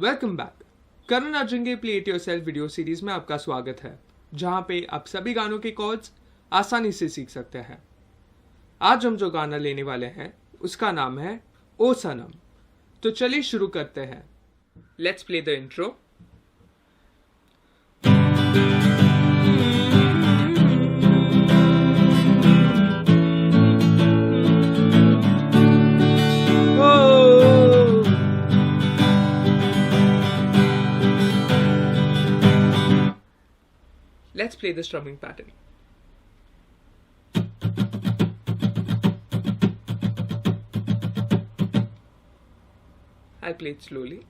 Welcome back. Karan Arjun के play it yourself video series में आपका स्वागत है, जहां पे आप सभी गानों के कॉर्ड्स आसानी से सीख सकते हैं। आज हम जो गाना लेने वाले हैं उसका नाम है ओ सनम। तो चलिए शुरू करते हैं। Let's play the intro. Let's play the strumming pattern. I'll play it slowly.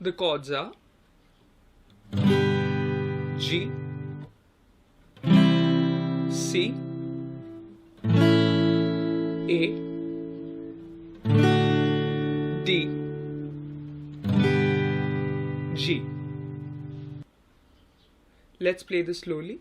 The chords are G, C, A, D, G. Let's play this slowly.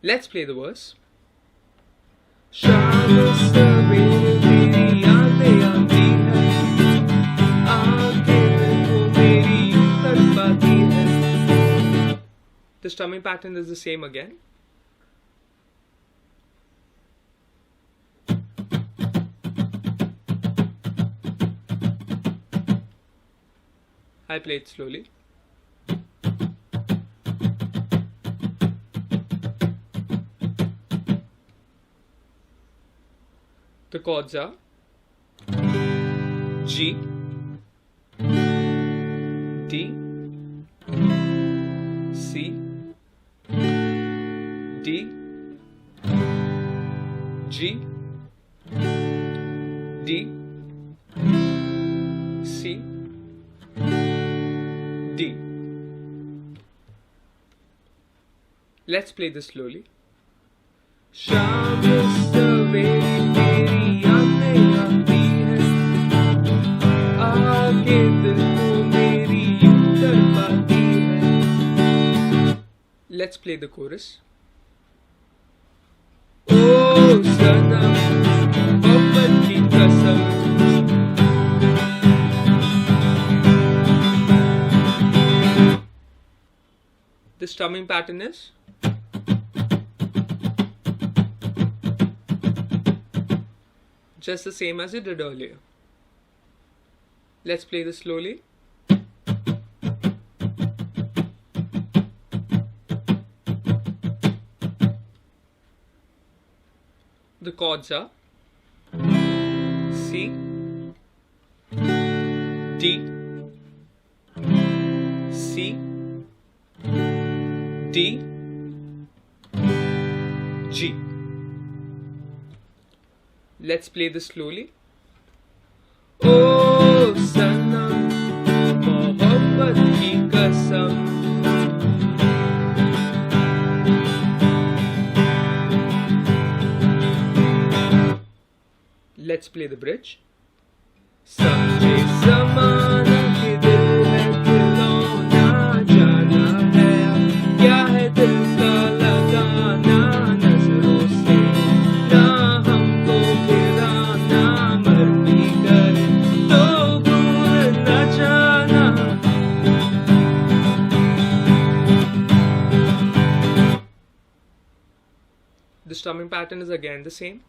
Let's play the verse. शाम सवेरे तेरी यादें आती है, आके वो मेरी तड़पाती है. The strumming pattern is the same again. I play it slowly. The chords are G, D, C, D, G, D, C, D. Let's play this slowly. शाम सवेरे तेरी यादें आती है, आके दिल को मेरी यूं तड़पाती है. Let's play the chorus. ओ सनम मोहब्बत की कसम, the strumming pattern is just the same as it did earlier. Let's play this slowly. The chords are C, D, C, D, G. Let's play this slowly. ओ सनम मोहब्बत की कसम, let's play the bridge. समझे ज़माना कि दिल है खिलौना, जाना है क्या है दिल का लगाना, नजरों से ना हमको गिराना, मरनी करे तो भूल न जाना. The strumming pattern is again the same.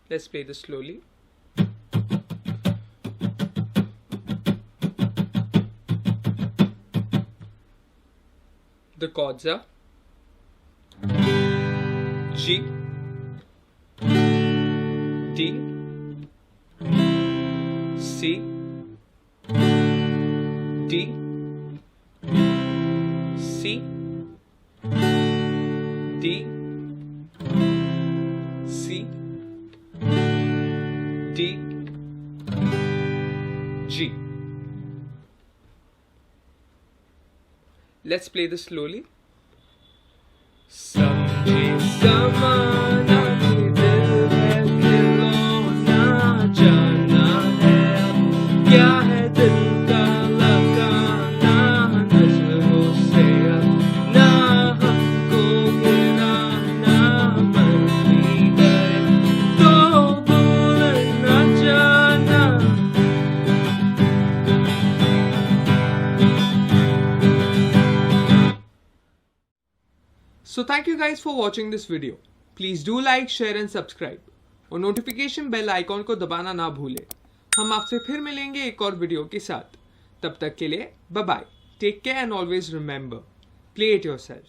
Let's play this slowly. The chords are G, D, C, D, C, D, C, D, Let's play this slowly. समझे ज़माना के दिल है खिलौना, जाना है अब क्या है दिल का लगाना, नजरों से अब ना हमको गिराना, मर भी गए तो भूल न जाना। So thank you guys for watching this video. Please do like, share and subscribe. और नोटिफिकेशन बेल आइकॉन को दबाना ना भूलें। हम आपसे फिर मिलेंगे एक और वीडियो के साथ। तब तक के लिए bye bye. Take care and always remember, play it yourself.